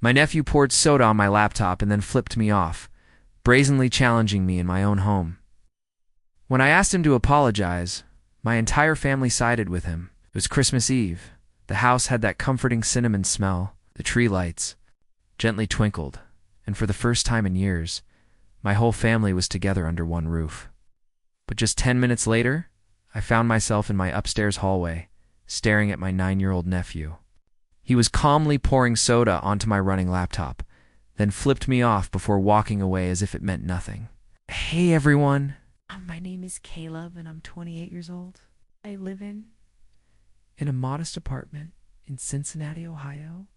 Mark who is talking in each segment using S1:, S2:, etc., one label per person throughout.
S1: My nephew poured soda on my laptop and then flipped me off, brazenly challenging me in my own home. When I asked him to apologize, my entire family sided with him. It was Christmas Eve. The house had that comforting cinnamon smell. The tree lights gently twinkled, and for the first time in years, my whole family was together under one roof. But just 10 minutes later, I found myself in my upstairs hallway, staring at my 9-year-old nephew. He was calmly pouring soda onto my running laptop, then flipped me off before walking away as if it meant nothing. "Hey, everyone.
S2: My name is Caleb, and I'm 28 years old. I live in
S1: a modest apartment in Cincinnati, Ohio.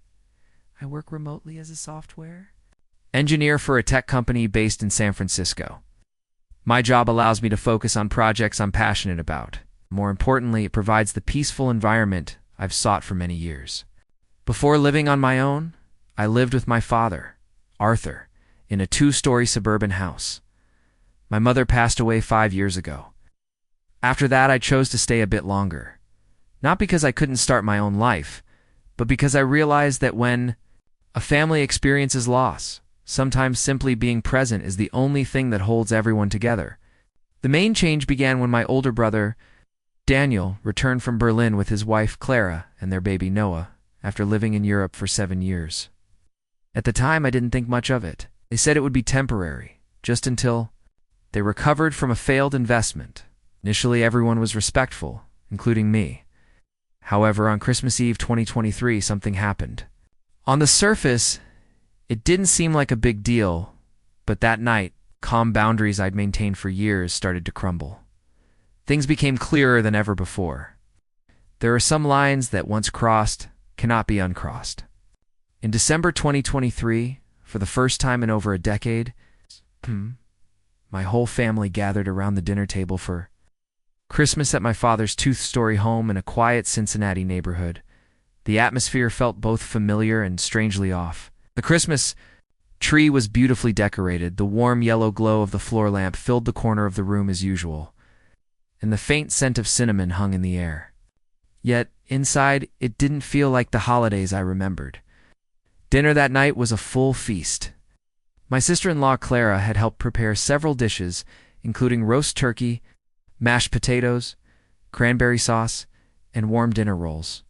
S1: I work remotely as a software engineer for a tech company based in San Francisco. My job allows me to focus on projects I'm passionate about. More importantly, it provides the peaceful environment I've sought for many years. Before living on my own, I lived with my father, Arthur, in a 2-story suburban house. My mother passed away 5 years ago. After that, I chose to stay a bit longer. Not because I couldn't start my own life, but because I realized that when a family experiences loss, sometimes simply being present is the only thing that holds everyone together. The main change began when my older brother, Daniel, returned from Berlin with his wife Clara and their baby Noah after living in Europe for 7 years. At the time, I didn't think much of it. They said it would be temporary, just until they recovered from a failed investment. Initially, everyone was respectful, including me. However, on Christmas Eve 2023, something happened. On the surface, it didn't seem like a big deal, but that night, calm boundaries I'd maintained for years started to crumble. Things became clearer than ever before. There are some lines that once crossed cannot be uncrossed. In December 2023, for the first time in over a decade, my whole family gathered around the dinner table for Christmas at my father's 2-story home in a quiet Cincinnati neighborhood. The atmosphere felt both familiar and strangely off. The Christmas tree was beautifully decorated. The warm yellow glow of the floor lamp filled the corner of the room as usual, and the faint scent of cinnamon hung in the air. Yet, inside, it didn't feel like the holidays I remembered. Dinner that night was a full feast. My sister-in-law Clara had helped prepare several dishes, including roast turkey, mashed potatoes, cranberry sauce, and warm dinner rolls.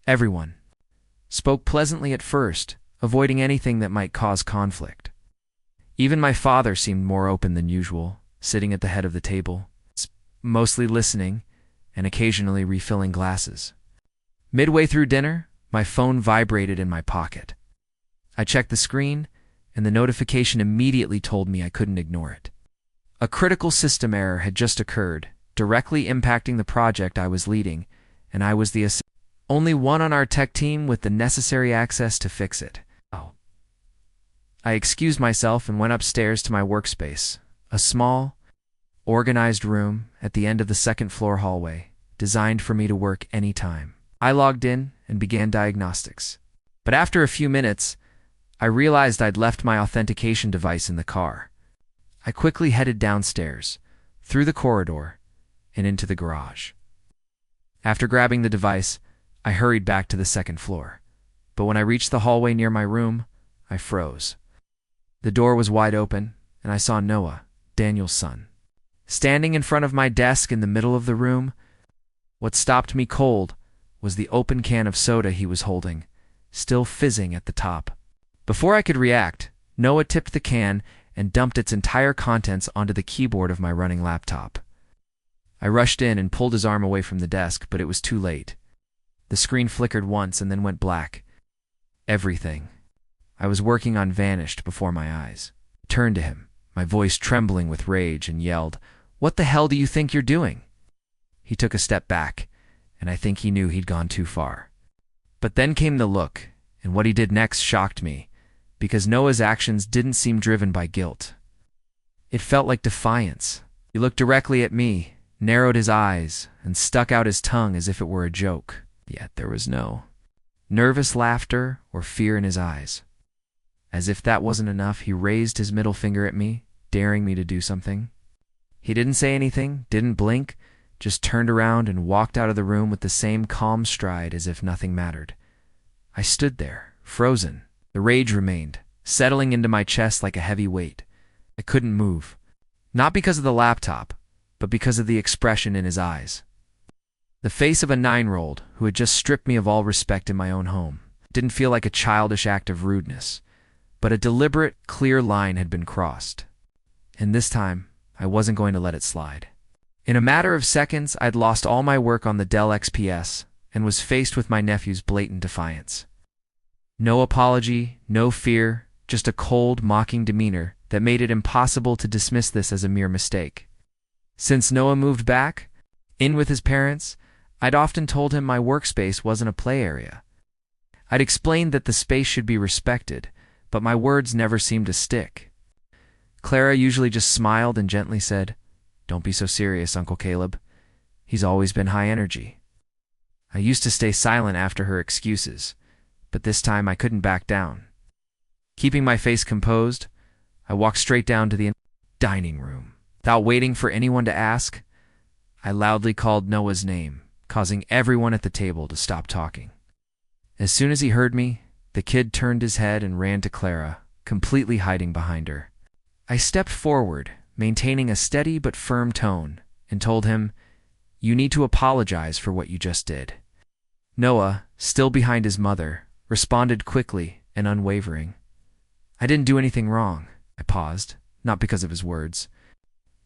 S1: Everyone spoke pleasantly at first, avoiding anything that might cause conflict. Even my father seemed more open than usual, sitting at the head of the table, mostly listening and occasionally refilling glasses. Midway through dinner, my phone vibrated in my pocket. I checked the screen, and the notification immediately told me I couldn't ignore it. A critical system error had just occurred, directly impacting the project I was leading, and I was the only one on our tech team with the necessary access to fix it. I excused myself and went upstairs to my workspace, a small, organized room at the end of the second-floor hallway, designed for me to work anytime. I logged in and began diagnostics. But after a few minutes, I realized I'd left my authentication device in the car. I quickly headed downstairs, through the corridor, and into the garage. After grabbing the device, I hurried back to the second floor. But when I reached the hallway near my room, I froze. The door was wide open, and I saw Noah, Daniel's son, standing in front of my desk in the middle of the room. What stopped me cold was the open can of soda he was holding, still fizzing at the top. Before I could react, Noah tipped the can and dumped its entire contents onto the keyboard of my running laptop. I rushed in and pulled his arm away from the desk, but it was too late. The screen flickered once and then went black. Everything I was working on vanished before my eyes. I turned to him, my voice trembling with rage, and yelled, "What the hell do you think you're doing?" He took a step back, and I think he knew he'd gone too far. But then came the look, and what he did next shocked me, because Noah's actions didn't seem driven by guilt. It felt like defiance. He looked directly at me, narrowed his eyes, and stuck out his tongue as if it were a joke. Yet there was no nervous laughter or fear in his eyes. As if that wasn't enough, he raised his middle finger at me, daring me to do something. He didn't say anything, didn't blink, just turned around and walked out of the room with the same calm stride as if nothing mattered. I stood there, frozen. The rage remained, settling into my chest like a heavy weight. I couldn't move. Not because of the laptop, but because of the expression in his eyes. The face of a 9-year-old who had just stripped me of all respect in my own home. It didn't feel like a childish act of rudeness, but a deliberate, clear line had been crossed. And this time, I wasn't going to let it slide. In a matter of seconds, I'd lost all my work on the Dell XPS and was faced with my nephew's blatant defiance. No apology, no fear, just a cold, mocking demeanor that made it impossible to dismiss this as a mere mistake. Since Noah moved back, in with his parents, I'd often told him my workspace wasn't a play area. I'd explained that the space should be respected, but my words never seemed to stick. Clara usually just smiled and gently said, "Don't be so serious, Uncle Caleb. He's always been high energy." I used to stay silent after her excuses, but this time I couldn't back down. Keeping my face composed, I walked straight down to the dining room. Without waiting for anyone to ask, I loudly called Noah's name, causing everyone at the table to stop talking. As soon as he heard me, the kid turned his head and ran to Clara, completely hiding behind her. I stepped forward, maintaining a steady but firm tone, and told him, "You need to apologize for what you just did." Noah, still behind his mother, responded quickly and unwavering. "I didn't do anything wrong." I paused, not because of his words,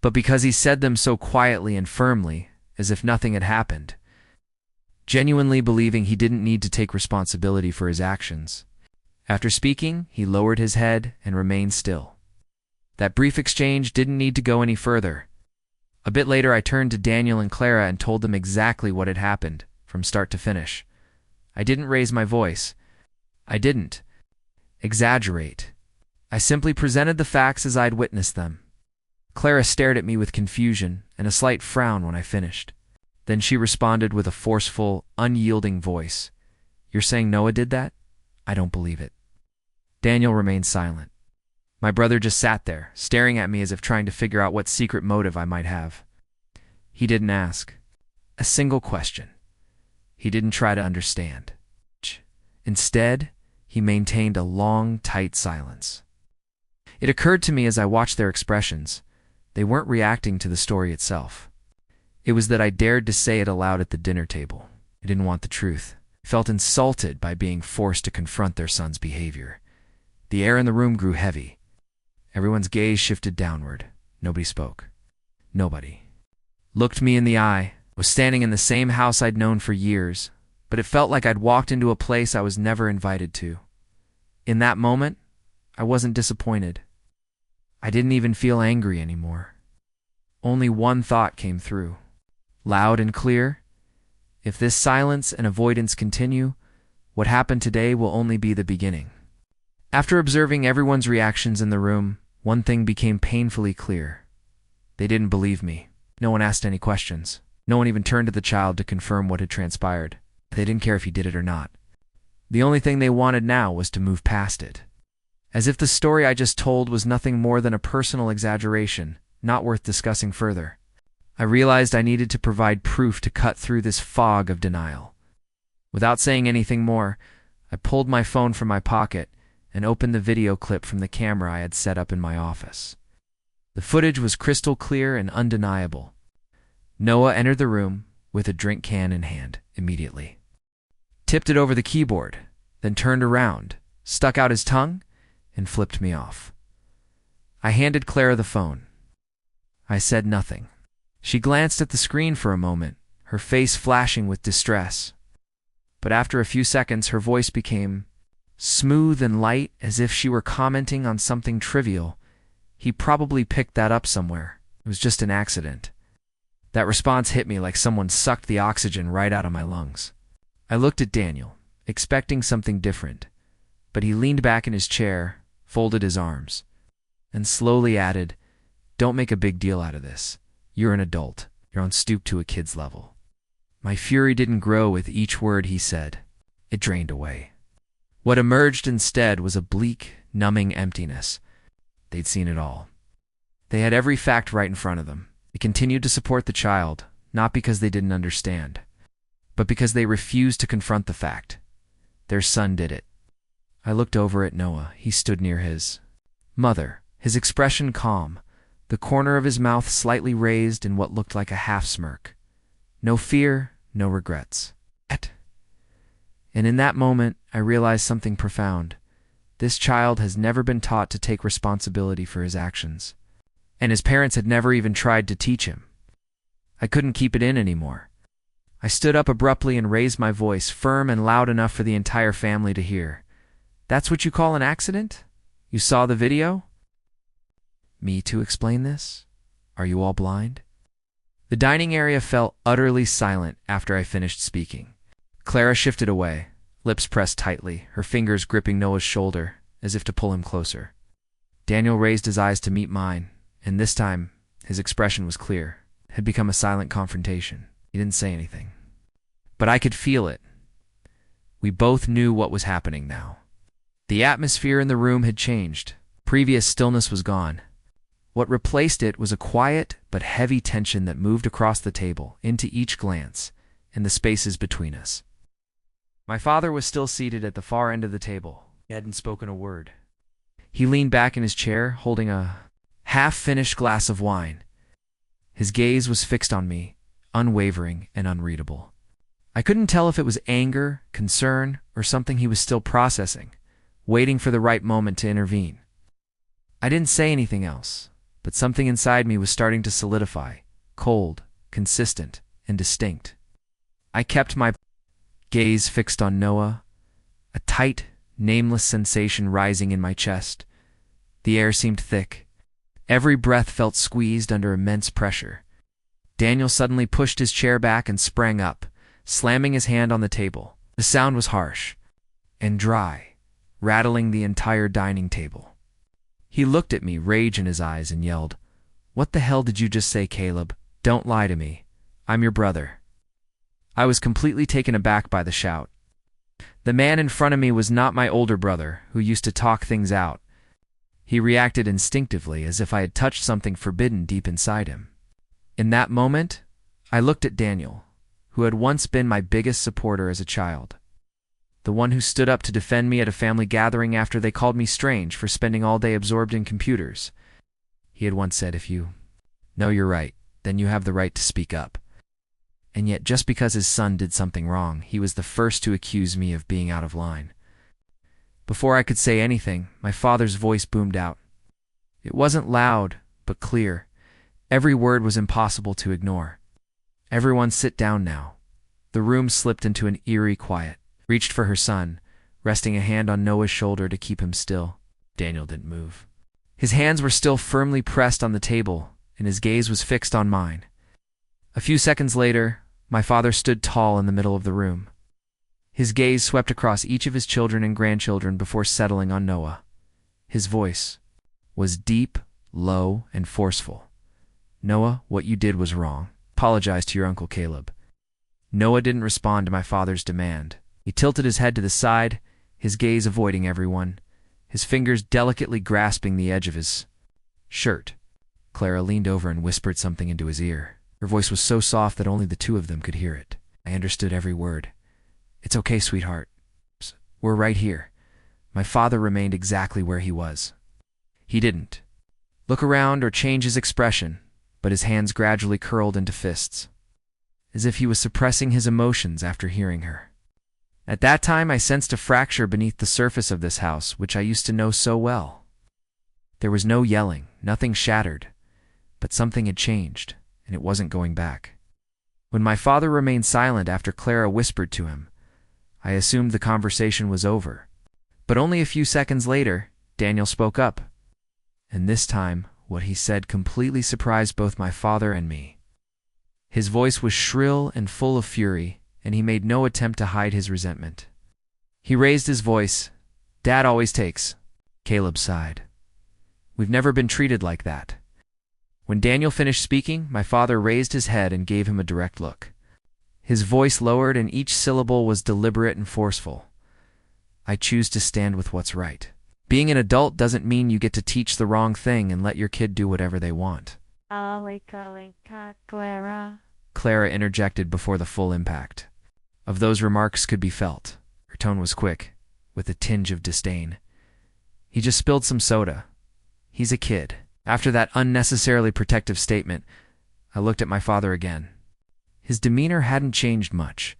S1: but because he said them so quietly and firmly, as if nothing had happened, genuinely believing he didn't need to take responsibility for his actions. After speaking, he lowered his head and remained still. That brief exchange didn't need to go any further. A bit later, I turned to Daniel and Clara and told them exactly what had happened, from start to finish. I didn't raise my voice. I didn't exaggerate. I simply presented the facts as I'd witnessed them. Clara stared at me with confusion and a slight frown when I finished. Then she responded with a forceful, unyielding voice. "You're saying Noah did that? I don't believe it." Daniel remained silent. My brother just sat there, staring at me as if trying to figure out what secret motive I might have. He didn't ask a single question. He didn't try to understand. Instead, he maintained a long, tight silence. It occurred to me as I watched their expressions, they weren't reacting to the story itself. It was that I dared to say it aloud at the dinner table. I didn't want the truth. I felt insulted by being forced to confront their son's behavior. The air in the room grew heavy. Everyone's gaze shifted downward. Nobody spoke. Nobody looked me in the eye. I was standing in the same house I'd known for years, but it felt like I'd walked into a place I was never invited to. In that moment, I wasn't disappointed. I didn't even feel angry anymore. Only one thought came through, loud and clear. If this silence and avoidance continue, what happened today will only be the beginning. After observing everyone's reactions in the room, one thing became painfully clear. They didn't believe me. No one asked any questions. No one even turned to the child to confirm what had transpired. They didn't care if he did it or not. The only thing they wanted now was to move past it. As if the story I just told was nothing more than a personal exaggeration, not worth discussing further. I realized I needed to provide proof to cut through this fog of denial. Without saying anything more, I pulled my phone from my pocket and opened the video clip from the camera I had set up in my office. The footage was crystal clear and undeniable. Noah entered the room with a drink can in hand immediately, tipped it over the keyboard, then turned around, stuck out his tongue, and flipped me off. I handed Clara the phone. I said nothing. She glanced at the screen for a moment, her face flashing with distress. But after a few seconds, her voice became smooth and light, as if she were commenting on something trivial. "He probably picked that up somewhere. It was just an accident." That response hit me like someone sucked the oxygen right out of my lungs. I looked at Daniel, expecting something different, but he leaned back in his chair, folded his arms, and slowly added, "Don't make a big deal out of this. You're an adult. You're on stoop to a kid's level." My fury didn't grow with each word he said. It drained away. What emerged instead was a bleak, numbing emptiness. They'd seen it all. They had every fact right in front of them. They continued to support the child, not because they didn't understand, but because they refused to confront the fact. Their son did it. I looked over at Noah. He stood near his mother, his expression calm, the corner of his mouth slightly raised in what looked like a half-smirk. No fear, no regrets. And in that moment, I realized something profound. This child has never been taught to take responsibility for his actions, and his parents had never even tried to teach him. I couldn't keep it in anymore. I stood up abruptly and raised my voice, firm and loud enough for the entire family to hear. "That's what you call an accident? You saw the video?" "Me to explain this? Are you all blind?" The dining area fell utterly silent after I finished speaking. Clara shifted away, lips pressed tightly, her fingers gripping Noah's shoulder, as if to pull him closer. Daniel raised his eyes to meet mine, and this time his expression was clear. It had become a silent confrontation. He didn't say anything. But I could feel it. We both knew what was happening now. The atmosphere in the room had changed. Previous stillness was gone. What replaced it was a quiet but heavy tension that moved across the table, into each glance, and the spaces between us. My father was still seated at the far end of the table. He hadn't spoken a word. He leaned back in his chair, holding a half-finished glass of wine. His gaze was fixed on me, unwavering and unreadable. I couldn't tell if it was anger, concern, or something he was still processing, waiting for the right moment to intervene. I didn't say anything else, but something inside me was starting to solidify, cold, consistent, and distinct. I kept my gaze fixed on Noah, a tight, nameless sensation rising in my chest. The air seemed thick. Every breath felt squeezed under immense pressure. Daniel suddenly pushed his chair back and sprang up, slamming his hand on the table. The sound was harsh and dry, rattling the entire dining table. He looked at me, rage in his eyes, and yelled, "What the hell did you just say, Caleb? Don't lie to me. I'm your brother." I was completely taken aback by the shout. The man in front of me was not my older brother, who used to talk things out. He reacted instinctively, as if I had touched something forbidden deep inside him. In that moment, I looked at Daniel, who had once been my biggest supporter as a child. The one who stood up to defend me at a family gathering after they called me strange for spending all day absorbed in computers. He had once said, "If you know you're right, then you have the right to speak up." And yet, just because his son did something wrong, he was the first to accuse me of being out of line. Before I could say anything, my father's voice boomed out. It wasn't loud, but clear. Every word was impossible to ignore. "Everyone sit down now." The room slipped into an eerie quiet. Reached for her son, resting a hand on Noah's shoulder to keep him still. Daniel didn't move. His hands were still firmly pressed on the table, and his gaze was fixed on mine. A few seconds later, my father stood tall in the middle of the room. His gaze swept across each of his children and grandchildren before settling on Noah. His voice was deep, low, and forceful. "Noah, what you did was wrong. Apologize to your Uncle Caleb." Noah didn't respond to my father's demand. He tilted his head to the side, his gaze avoiding everyone, his fingers delicately grasping the edge of his shirt. Clara leaned over and whispered something into his ear. Her voice was so soft that only the two of them could hear it. I understood every word. "It's okay, sweetheart. We're right here." My father remained exactly where he was. He didn't look around or change his expression, but his hands gradually curled into fists, as if he was suppressing his emotions after hearing her. At that time, I sensed a fracture beneath the surface of this house, which I used to know so well. There was no yelling, nothing shattered, but something had changed, and it wasn't going back. When my father remained silent after Clara whispered to him, I assumed the conversation was over. But only a few seconds later, Daniel spoke up. And this time, what he said completely surprised both my father and me. His voice was shrill and full of fury, and he made no attempt to hide his resentment. He raised his voice. "Dad always takes." Caleb sighed. "We've never been treated like that." When Daniel finished speaking, my father raised his head and gave him a direct look. His voice lowered, and each syllable was deliberate and forceful. "I choose to stand with what's right. Being an adult doesn't mean you get to teach the wrong thing and let your kid do whatever they want."
S2: Clara.
S1: Clara interjected before the full impact of those remarks could be felt. Her tone was quick, with a tinge of disdain. "He just spilled some soda. He's a kid." After that unnecessarily protective statement, I looked at my father again. His demeanor hadn't changed much,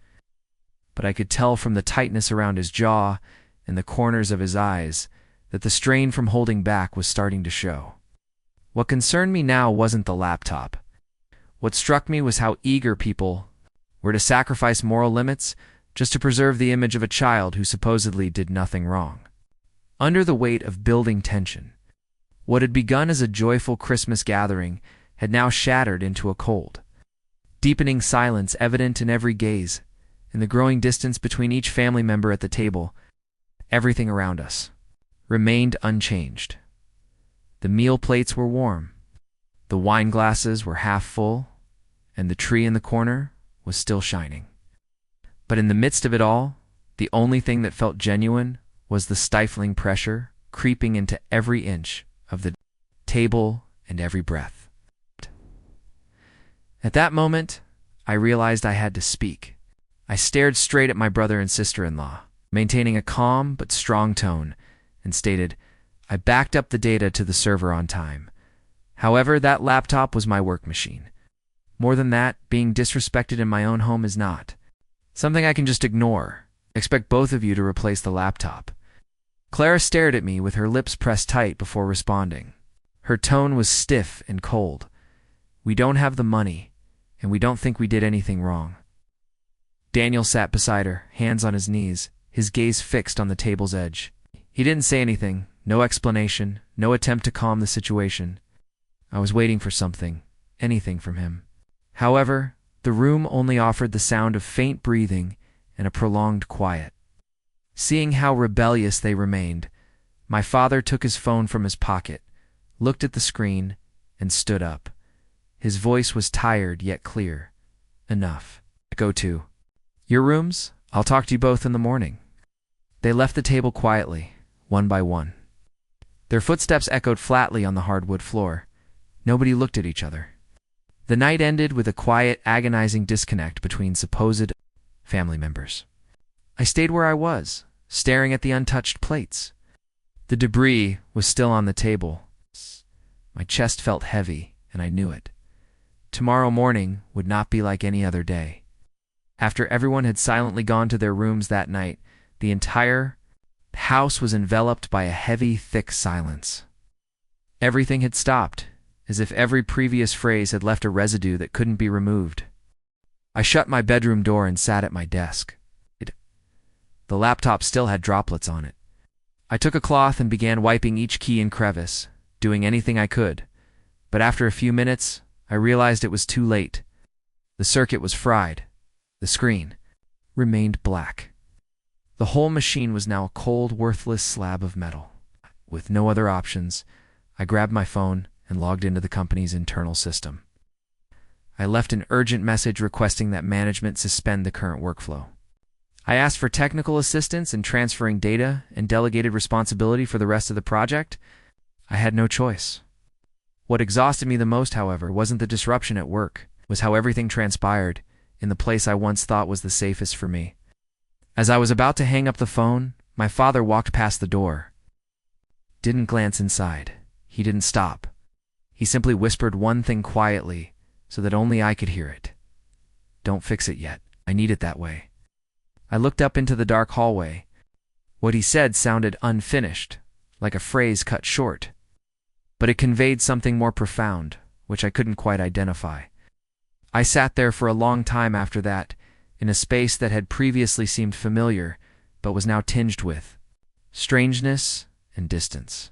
S1: but I could tell from the tightness around his jaw and the corners of his eyes that the strain from holding back was starting to show. What concerned me now wasn't the laptop. What struck me was how eager people were to sacrifice moral limits just to preserve the image of a child who supposedly did nothing wrong. Under the weight of building tension, what had begun as a joyful Christmas gathering had now shattered into a cold, deepening silence evident in every gaze, in the growing distance between each family member at the table. Everything around us remained unchanged. The meal plates were warm, the wine glasses were half full, and the tree in the corner was still shining. But in the midst of it all, the only thing that felt genuine was the stifling pressure creeping into every inch of the table and every breath. At that moment, I realized I had to speak. I stared straight at my brother and sister-in-law, maintaining a calm but strong tone, and stated, "I backed up the data to the server on time. However, that laptop was my work machine. More than that, being disrespected in my own home is not something I can just ignore. I expect both of you to replace the laptop." Clara stared at me with her lips pressed tight before responding. Her tone was stiff and cold. "We don't have the money, and we don't think we did anything wrong." Daniel sat beside her, hands on his knees, his gaze fixed on the table's edge. He didn't say anything, no explanation, no attempt to calm the situation. I was waiting for something, anything from him. However, the room only offered the sound of faint breathing and a prolonged quiet. Seeing how rebellious they remained, my father took his phone from his pocket, looked at the screen, and stood up. His voice was tired yet clear. "Enough. Go to your rooms. I'll talk to you both in the morning." They left the table quietly, one by one. Their footsteps echoed flatly on the hardwood floor. Nobody looked at each other. The night ended with a quiet, agonizing disconnect between supposed family members. I stayed where I was, staring at the untouched plates. The debris was still on the table. My chest felt heavy, and I knew it. Tomorrow morning would not be like any other day. After everyone had silently gone to their rooms that night, the entire house was enveloped by a heavy, thick silence. Everything had stopped, as if every previous phrase had left a residue that couldn't be removed. I shut my bedroom door and sat at my desk. The laptop still had droplets on it. I took a cloth and began wiping each key and crevice, doing anything I could. But after a few minutes, I realized it was too late. The circuit was fried. The screen remained black. The whole machine was now a cold, worthless slab of metal. With no other options, I grabbed my phone and logged into the company's internal system. I left an urgent message requesting that management suspend the current workflow. I asked for technical assistance in transferring data and delegated responsibility for the rest of the project. I had no choice. What exhausted me the most, however, wasn't the disruption at work, it was how everything transpired in the place I once thought was the safest for me. As I was about to hang up the phone, my father walked past the door. Didn't glance inside. He didn't stop. He simply whispered one thing quietly so that only I could hear it. "Don't fix it yet. I need it that way." I looked up into the dark hallway. What he said sounded unfinished, like a phrase cut short. But it conveyed something more profound, which I couldn't quite identify. I sat there for a long time after that, in a space that had previously seemed familiar, but was now tinged with strangeness and distance.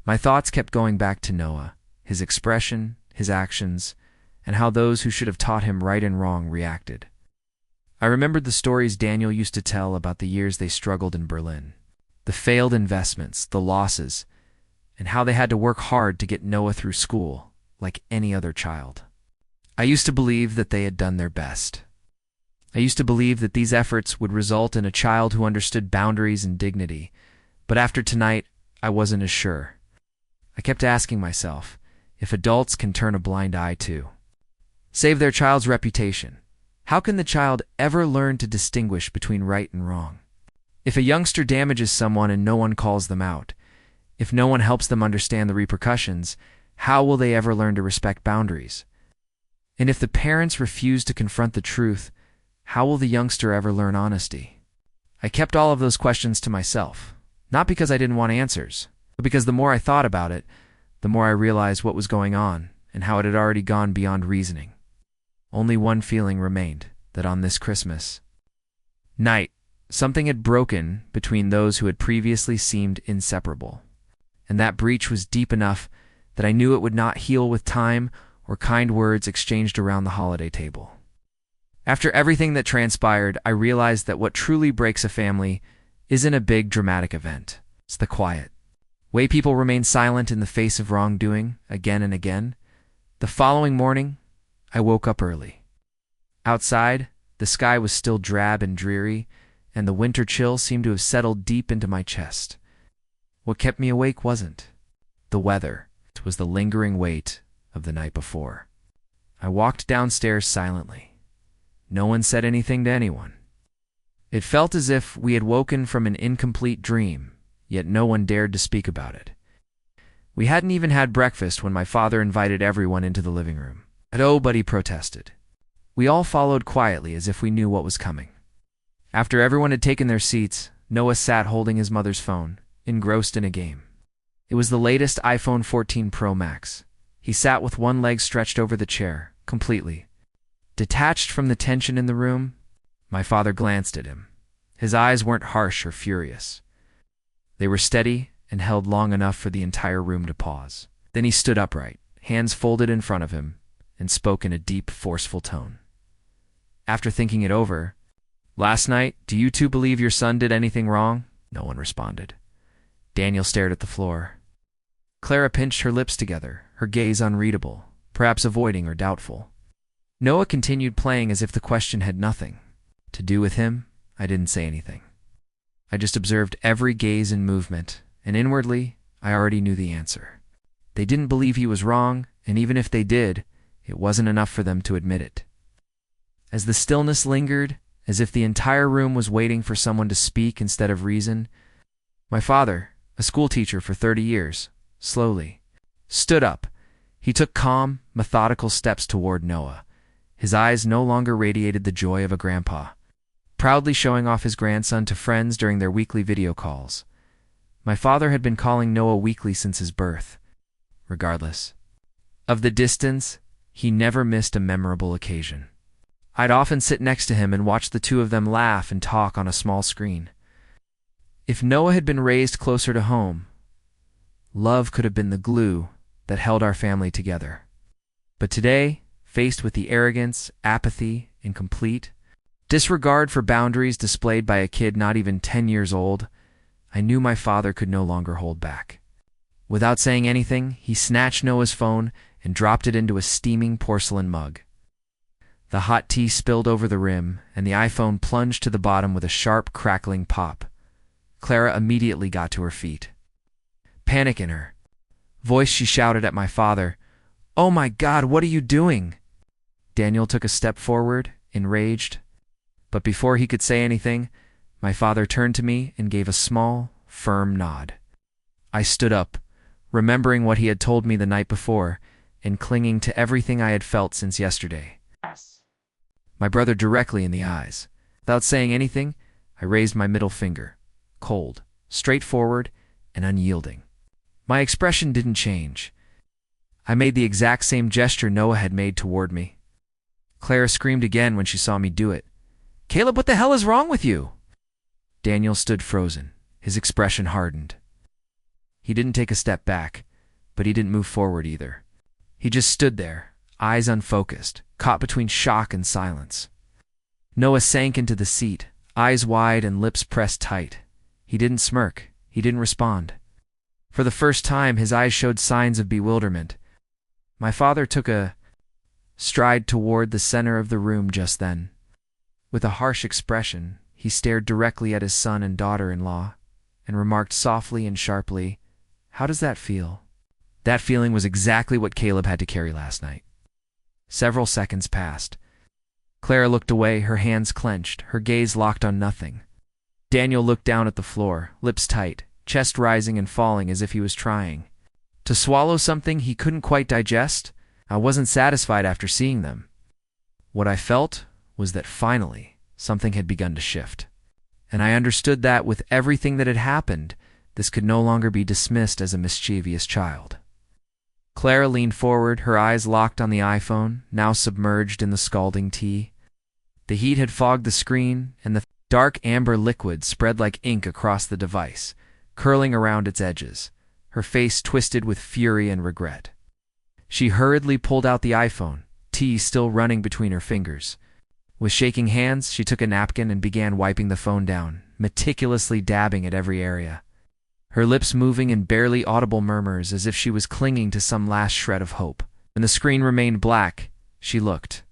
S1: My thoughts kept going back to Noah, his expression, his actions, and how those who should have taught him right and wrong reacted. I remembered the stories Daniel used to tell about the years they struggled in Berlin, the failed investments, the losses, and how they had to work hard to get Noah through school, like any other child. I used to believe that they had done their best. I used to believe that these efforts would result in a child who understood boundaries and dignity, but after tonight, I wasn't as sure. I kept asking myself if adults can turn a blind eye to save their child's reputation. How can the child ever learn to distinguish between right and wrong? If a youngster damages someone and no one calls them out, if no one helps them understand the repercussions, how will they ever learn to respect boundaries? And if the parents refuse to confront the truth, how will the youngster ever learn honesty? I kept all of those questions to myself, not because I didn't want answers, but because the more I thought about it, the more I realized what was going on and how it had already gone beyond reasoning. Only one feeling remained, that on this Christmas night, something had broken between those who had previously seemed inseparable. And that breach was deep enough that I knew it would not heal with time or kind words exchanged around the holiday table. After everything that transpired, I realized that what truly breaks a family isn't a big dramatic event. It's the quiet way people remain silent in the face of wrongdoing again and again. The following morning, I woke up early. Outside, the sky was still drab and dreary, and the winter chill seemed to have settled deep into my chest. What kept me awake wasn't the weather. It was the lingering weight of the night before. I walked downstairs silently. No one said anything to anyone. It felt as if we had woken from an incomplete dream, yet no one dared to speak about it. We hadn't even had breakfast when my father invited everyone into the living room. But nobody protested. We all followed quietly as if we knew what was coming. After everyone had taken their seats, Noah sat holding his mother's phone, engrossed in a game. It was the latest iPhone 14 Pro Max. He sat with one leg stretched over the chair, completely detached from the tension in the room. My father glanced at him. His eyes weren't harsh or furious. They were steady and held long enough for the entire room to pause. Then he stood upright, hands folded in front of him, and spoke in a deep, forceful tone. After thinking it over, "Last night, do you two believe your son did anything wrong?" No one responded. Daniel stared at the floor. Clara pinched her lips together, her gaze unreadable, perhaps avoiding or doubtful. Noah continued playing as if the question had nothing to do with him. I didn't say anything. I just observed every gaze and movement, and inwardly, I already knew the answer. They didn't believe he was wrong, and even if they did, it wasn't enough for them to admit it. As the stillness lingered, as if the entire room was waiting for someone to speak instead of reason, my father, a schoolteacher for 30 years, slowly stood up. He took calm, methodical steps toward Noah. His eyes no longer radiated the joy of a grandpa, proudly showing off his grandson to friends during their weekly video calls. My father had been calling Noah weekly since his birth. Regardless of the distance, he never missed a memorable occasion. I'd often sit next to him and watch the two of them laugh and talk on a small screen. If Noah had been raised closer to home, love could have been the glue that held our family together. But today, faced with the arrogance, apathy, and complete disregard for boundaries displayed by a kid not even 10 years old, I knew my father could no longer hold back. Without saying anything, he snatched Noah's phone and dropped it into a steaming porcelain mug. The hot tea spilled over the rim, and the iPhone plunged to the bottom with a sharp, crackling pop. Clara immediately got to her feet. Panic in her voice, she shouted at my father, "Oh my God, what are you doing?" Daniel took a step forward, enraged. But before he could say anything, my father turned to me and gave a small, firm nod. I stood up, remembering what he had told me the night before, and clinging to everything I had felt since yesterday. My brother directly in the eyes. Without saying anything, I raised my middle finger, cold, straightforward, and unyielding. My expression didn't change. I made the exact same gesture Noah had made toward me. Clara screamed again when she saw me do it. "Caleb, what the hell is wrong with you?" Daniel stood frozen, his expression hardened. He didn't take a step back, but he didn't move forward either. He just stood there, eyes unfocused, caught between shock and silence. Noah sank into the seat, eyes wide and lips pressed tight. He didn't smirk. He didn't respond. For the first time, his eyes showed signs of bewilderment. My father took a stride toward the center of the room just then. With a harsh expression, he stared directly at his son and daughter-in-law and remarked softly and sharply, "How does that feel?" That feeling was exactly what Caleb had to carry last night. Several seconds passed. Clara looked away, her hands clenched, her gaze locked on nothing. Daniel looked down at the floor, lips tight, chest rising and falling as if he was trying to swallow something he couldn't quite digest. I wasn't satisfied after seeing them. What I felt was that finally something had begun to shift. And I understood that with everything that had happened, this could no longer be dismissed as a mischievous child. Clara leaned forward, her eyes locked on the iPhone, now submerged in the scalding tea. The heat had fogged the screen, and the dark amber liquid spread like ink across the device, curling around its edges, her face twisted with fury and regret. She hurriedly pulled out the iPhone, tea still running between her fingers. With shaking hands, she took a napkin and began wiping the phone down, meticulously dabbing at every area, her lips moving in barely audible murmurs as if she was clinging to some last shred of hope. When the screen remained black, she looked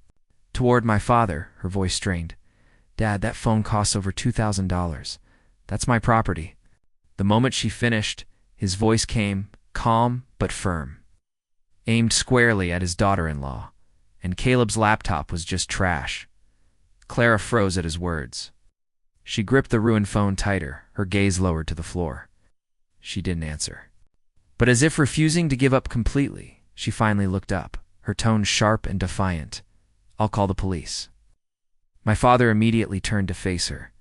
S1: toward my father, her voice strained. "Dad, that phone costs over $2,000. That's my property." The moment she finished, his voice came, calm but firm, aimed squarely at his daughter-in-law, and Caleb's laptop was just trash. Clara froze at his words. She gripped the ruined phone tighter, her gaze lowered to the floor. She didn't answer. But as if refusing to give up completely, she finally looked up, her tone sharp and defiant. "I'll call the police." My father immediately turned to face her.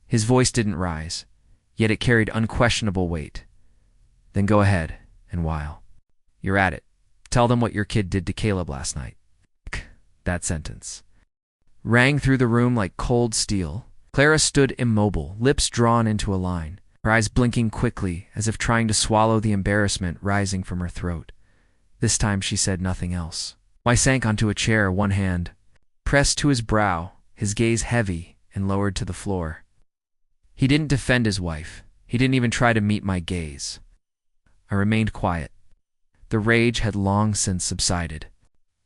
S1: His voice didn't rise, yet it carried unquestionable weight. "Then go ahead, and while you're at it, tell them what your kid did to Caleb last night." That sentence rang through the room like cold steel. Clara stood immobile, lips drawn into a line, her eyes blinking quickly as if trying to swallow the embarrassment rising from her throat. This time she said nothing else. I sank onto a chair, one hand pressed to his brow, his gaze heavy and lowered to the floor. He didn't defend his wife. He didn't even try to meet my gaze. I remained quiet. The rage had long since subsided.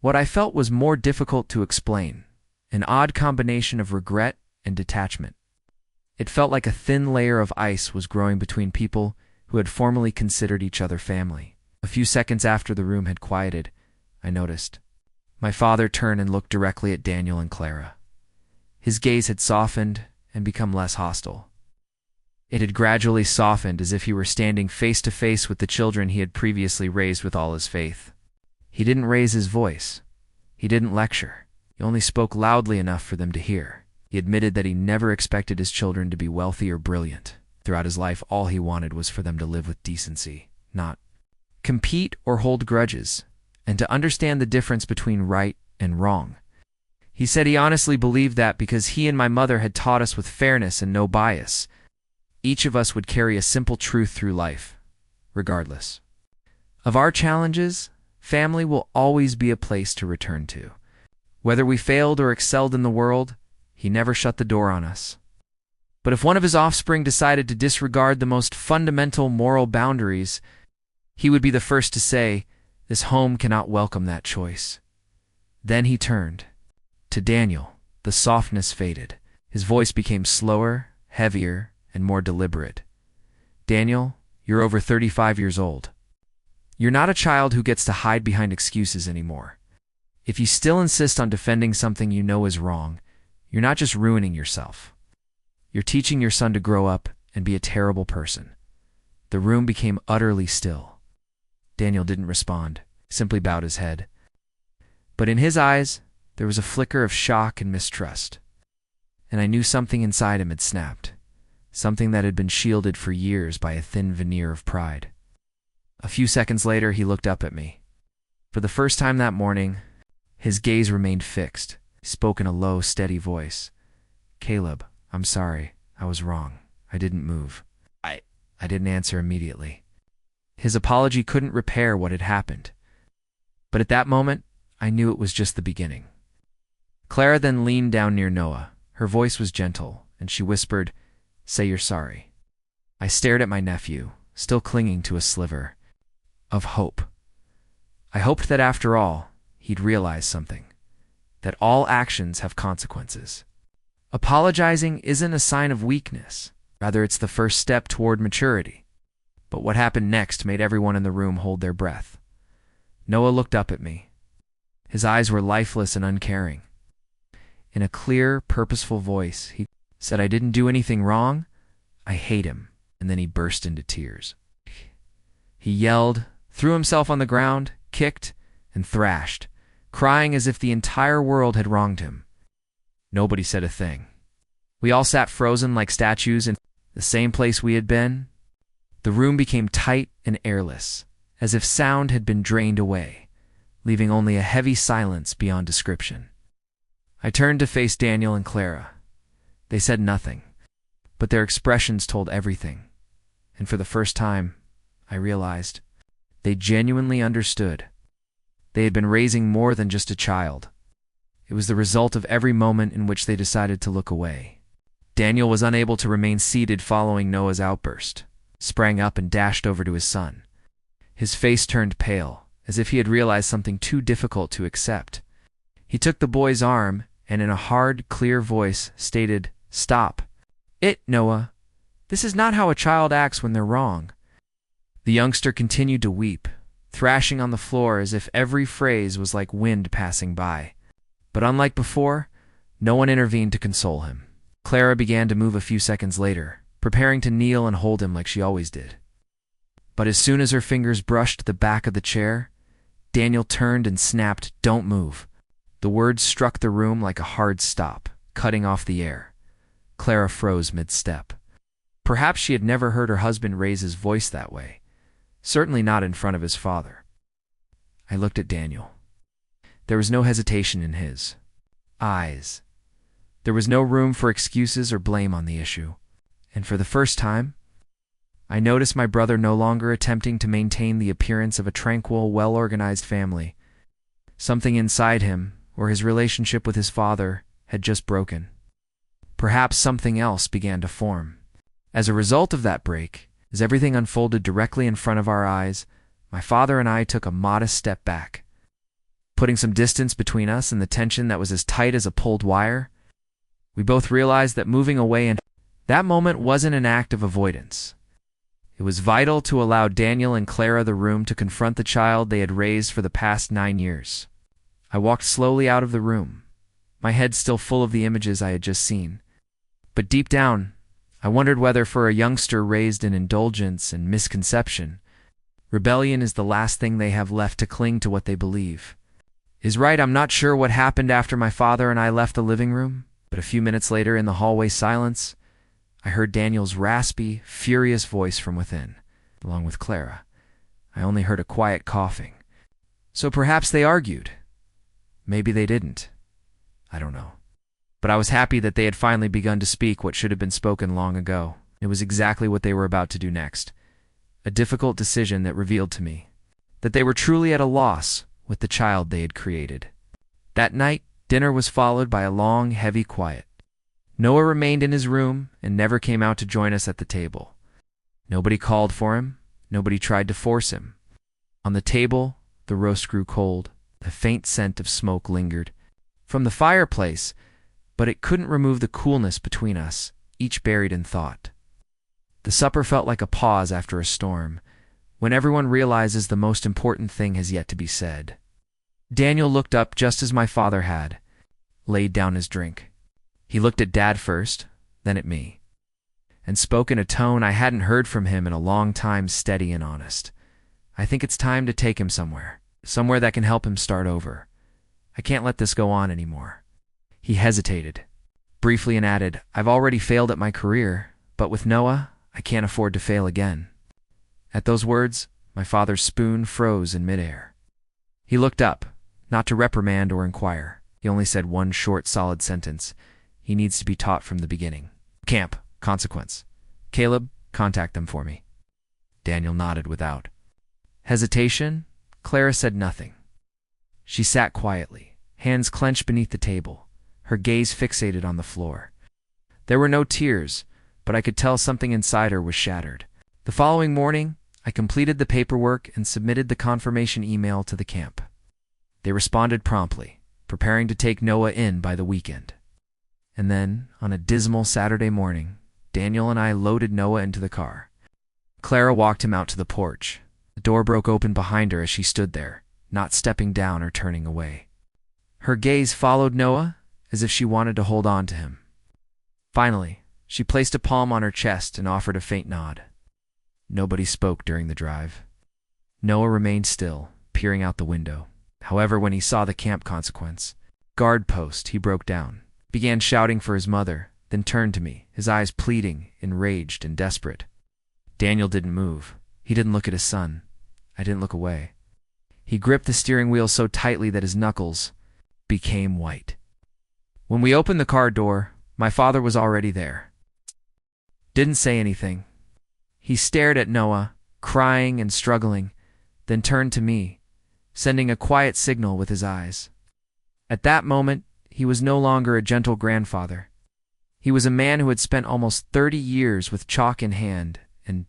S1: What I felt was more difficult to explain, an odd combination of regret and detachment. It felt like a thin layer of ice was growing between people who had formerly considered each other family. A few seconds after the room had quieted, I noticed. My father turned and looked directly at Daniel and Clara. His gaze had softened and become less hostile. It had gradually softened as if he were standing face to face with the children he had previously raised with all his faith. He didn't raise his voice. He didn't lecture. He only spoke loudly enough for them to hear. He admitted that he never expected his children to be wealthy or brilliant. Throughout his life, all he wanted was for them to live with decency, not compete or hold grudges, and to understand the difference between right and wrong. He said he honestly believed that because he and my mother had taught us with fairness and no bias, each of us would carry a simple truth through life, regardless of our challenges. Family will always be a place to return to. Whether we failed or excelled in the world, he never shut the door on us. But if one of his offspring decided to disregard the most fundamental moral boundaries, he would be the first to say, "This home cannot welcome that choice." Then he turned. To Daniel, the softness faded. His voice became slower, heavier, and more deliberate. "Daniel, you're over 35 years old. You're not a child who gets to hide behind excuses anymore. If you still insist on defending something you know is wrong, you're not just ruining yourself. You're teaching your son to grow up and be a terrible person." The room became utterly still. Daniel didn't respond, simply bowed his head. But in his eyes, there was a flicker of shock and mistrust. And I knew something inside him had snapped, something that had been shielded for years by a thin veneer of pride. A few seconds later, he looked up at me. For the first time that morning, his gaze remained fixed. He spoke in a low, steady voice. "Caleb, I'm sorry. I was wrong. I didn't move." I didn't answer immediately. His apology couldn't repair what had happened. But at that moment, I knew it was just the beginning. Clara then leaned down near Noah. Her voice was gentle, and she whispered, "Say you're sorry." I stared at my nephew, still clinging to a sliver of hope. I hoped that after all, he'd realize something, that all actions have consequences. Apologizing isn't a sign of weakness. Rather, it's the first step toward maturity. But what happened next made everyone in the room hold their breath. Noah looked up at me. His eyes were lifeless and uncaring. In a clear, purposeful voice, he said, "I didn't do anything wrong. I hate him. And then he burst into tears. He yelled, threw himself on the ground, kicked, and thrashed, crying as if the entire world had wronged him. Nobody said a thing. We all sat frozen like statues in the same place we had been. The room became tight and airless, as if sound had been drained away, leaving only a heavy silence beyond description. I turned to face Daniel and Clara. They said nothing, but their expressions told everything. And for the first time, I realized they genuinely understood. They had been raising more than just a child. It was the result of every moment in which they decided to look away. Daniel was unable to remain seated following Noah's outburst, sprang up and dashed over to his son. His face turned pale, as if he had realized something too difficult to accept. He took the boy's arm and in a hard, clear voice stated, "Stop. Noah. This is not how a child acts when they're wrong." The youngster continued to weep, thrashing on the floor as if every phrase was like wind passing by. But unlike before, no one intervened to console him. Clara began to move a few seconds later, preparing to kneel and hold him like she always did. But as soon as her fingers brushed the back of the chair, Daniel turned and snapped, "Don't move." The words struck the room like a hard stop, cutting off the air. Clara froze mid-step. Perhaps she had never heard her husband raise his voice that way, certainly not in front of his father. I looked at Daniel. There was no hesitation in his eyes. There was no room for excuses or blame on the issue. And for the first time, I noticed my brother no longer attempting to maintain the appearance of a tranquil, well-organized family. Something inside him, or his relationship with his father, had just broken. Perhaps something else began to form. As a result of that break, as everything unfolded directly in front of our eyes, my father and I took a modest step back. Putting some distance between us and the tension that was as tight as a pulled wire, we both realized that moving away in that moment wasn't an act of avoidance. It was vital to allow Daniel and Clara the room to confront the child they had raised for the past 9 years. I walked slowly out of the room, my head still full of the images I had just seen. But deep down, I wondered whether for a youngster raised in indulgence and misconception, rebellion is the last thing they have left to cling to what they believe. Is right, I'm not sure what happened after my father and I left the living room, but a few minutes later in the hallway silence, I heard Daniel's raspy, furious voice from within, along with Clara. I only heard a quiet coughing. So perhaps they argued. Maybe they didn't. I don't know. But I was happy that they had finally begun to speak what should have been spoken long ago. It was exactly what they were about to do next. A difficult decision that revealed to me that they were truly at a loss with the child they had created. That night, dinner was followed by a long, heavy quiet. Noah remained in his room and never came out to join us at the table. Nobody called for him. Nobody tried to force him. On the table, the roast grew cold. The faint scent of smoke lingered from the fireplace, but it couldn't remove the coolness between us, each buried in thought. The supper felt like a pause after a storm, when everyone realizes the most important thing has yet to be said. Daniel looked up just as my father had, laid down his drink. He looked at Dad first, then at me, and spoke in a tone I hadn't heard from him in a long time, steady and honest. "I think it's time to take him somewhere that can help him start over. I can't let this go on anymore." He hesitated, briefly, and added, "I've already failed at my career, but with Noah, I can't afford to fail again." At those words, my father's spoon froze in midair. He looked up, not to reprimand or inquire. He only said one short, solid sentence. "He needs to be taught from the beginning. Camp, consequence. Caleb, contact them for me." Daniel nodded without hesitation. Clara said nothing. She sat quietly, hands clenched beneath the table, her gaze fixated on the floor. There were no tears, but I could tell something inside her was shattered. The following morning, I completed the paperwork and submitted the confirmation email to the camp. They responded promptly, preparing to take Noah in by the weekend. And then, on a dismal Saturday morning, Daniel and I loaded Noah into the car. Clara walked him out to the porch. The door broke open behind her as she stood there, not stepping down or turning away. Her gaze followed Noah as if she wanted to hold on to him. Finally, She placed a palm on her chest and offered a faint nod. Nobody spoke during the drive. Noah remained still, peering out the window. However, when he saw the camp consequence guard post, he broke down, began shouting for his mother, then turned to me, his eyes pleading, enraged and desperate. Daniel didn't move. He didn't look at his son. I didn't look away. He gripped the steering wheel so tightly that his knuckles became white. When we opened the car door, my father was already there. Didn't say anything. He stared at Noah, crying and struggling, then turned to me, sending a quiet signal with his eyes. At that moment, he was no longer a gentle grandfather. He was a man who had spent almost 30 years with chalk in hand, and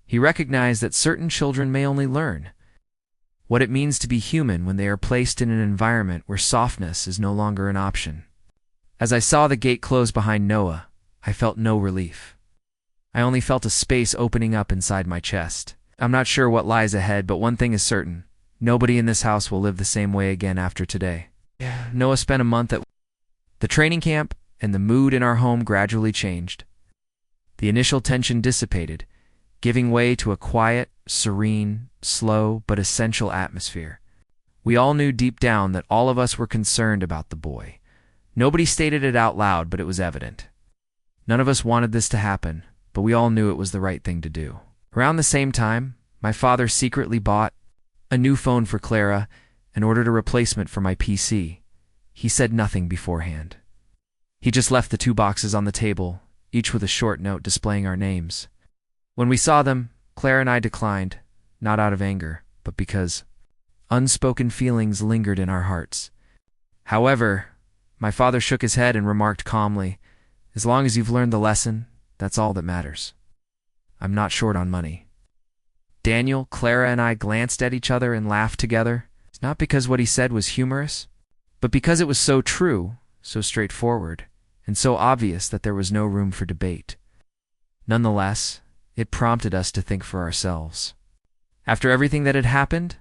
S1: he recognized that certain children may only learn what it means to be human when they are placed in an environment where softness is no longer an option. As I saw the gate close behind Noah, I felt no relief. I only felt a space opening up inside my chest. I'm not sure what lies ahead, but one thing is certain. Nobody in this house will live the same way again after today. Noah spent a month at the training camp, and the mood in our home gradually changed. The initial tension dissipated, giving way to a quiet, serene, slow, but essential atmosphere. We all knew deep down that all of us were concerned about the boy. Nobody stated it out loud, but it was evident. None of us wanted this to happen, but we all knew it was the right thing to do. Around the same time, my father secretly bought a new phone for Clara and ordered a replacement for my PC. He said nothing beforehand. He just left the 2 boxes on the table, each with a short note displaying our names. When we saw them, Clara and I declined, not out of anger, but because unspoken feelings lingered in our hearts. However, my father shook his head and remarked calmly, "As long as you've learned the lesson, that's all that matters. I'm not short on money." Daniel, Clara, and I glanced at each other and laughed together. It's not because what he said was humorous, but because it was so true, so straightforward, and so obvious that there was no room for debate. Nonetheless, it prompted us to think for ourselves. After everything that had happened,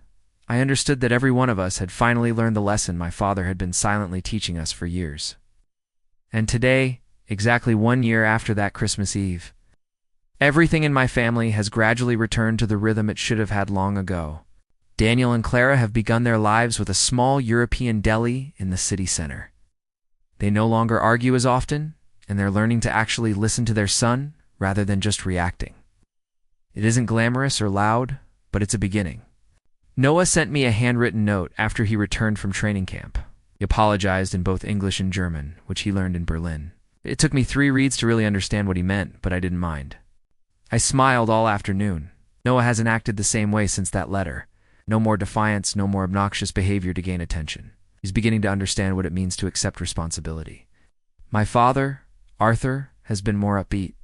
S1: I understood that every one of us had finally learned the lesson my father had been silently teaching us for years. And today, exactly 1 year after that Christmas Eve, everything in my family has gradually returned to the rhythm it should have had long ago. Daniel and Clara have begun their lives with a small European deli in the city center. They no longer argue as often, and they're learning to actually listen to their son rather than just reacting. It isn't glamorous or loud, but it's a beginning. Noah sent me a handwritten note after he returned from training camp. He apologized in both English and German, which he learned in Berlin. It took me 3 reads to really understand what he meant, but I didn't mind. I smiled all afternoon. Noah hasn't acted the same way since that letter. No more defiance, no more obnoxious behavior to gain attention. He's beginning to understand what it means to accept responsibility. My father, Arthur, has been more upbeat.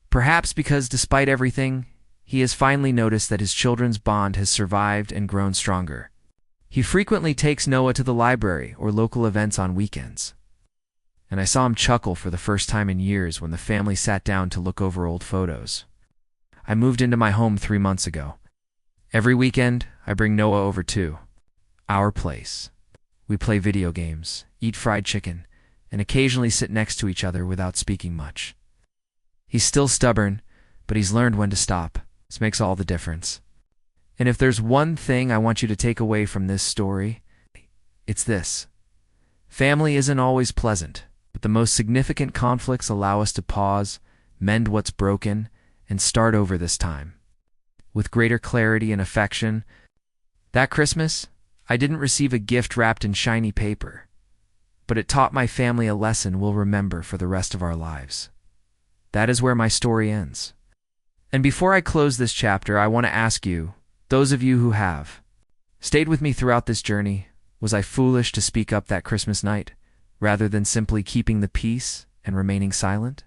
S1: Perhaps because, despite everything, he has finally noticed that his children's bond has survived and grown stronger. He frequently takes Noah to the library or local events on weekends. And I saw him chuckle for the first time in years when the family sat down to look over old photos. I moved into my home 3 months ago. Every weekend, I bring Noah over to our place. We play video games, eat fried chicken, and occasionally sit next to each other without speaking much. He's still stubborn, but he's learned when to stop. This makes all the difference. And if there's one thing I want you to take away from this story, it's this. Family isn't always pleasant, but the most significant conflicts allow us to pause, mend what's broken, and start over this time with greater clarity and affection. That Christmas, I didn't receive a gift wrapped in shiny paper, but it taught my family a lesson we'll remember for the rest of our lives. That is where my story ends. And before I close this chapter, I want to ask you, those of you who have stayed with me throughout this journey, was I foolish to speak up that Christmas night, rather than simply keeping the peace and remaining silent?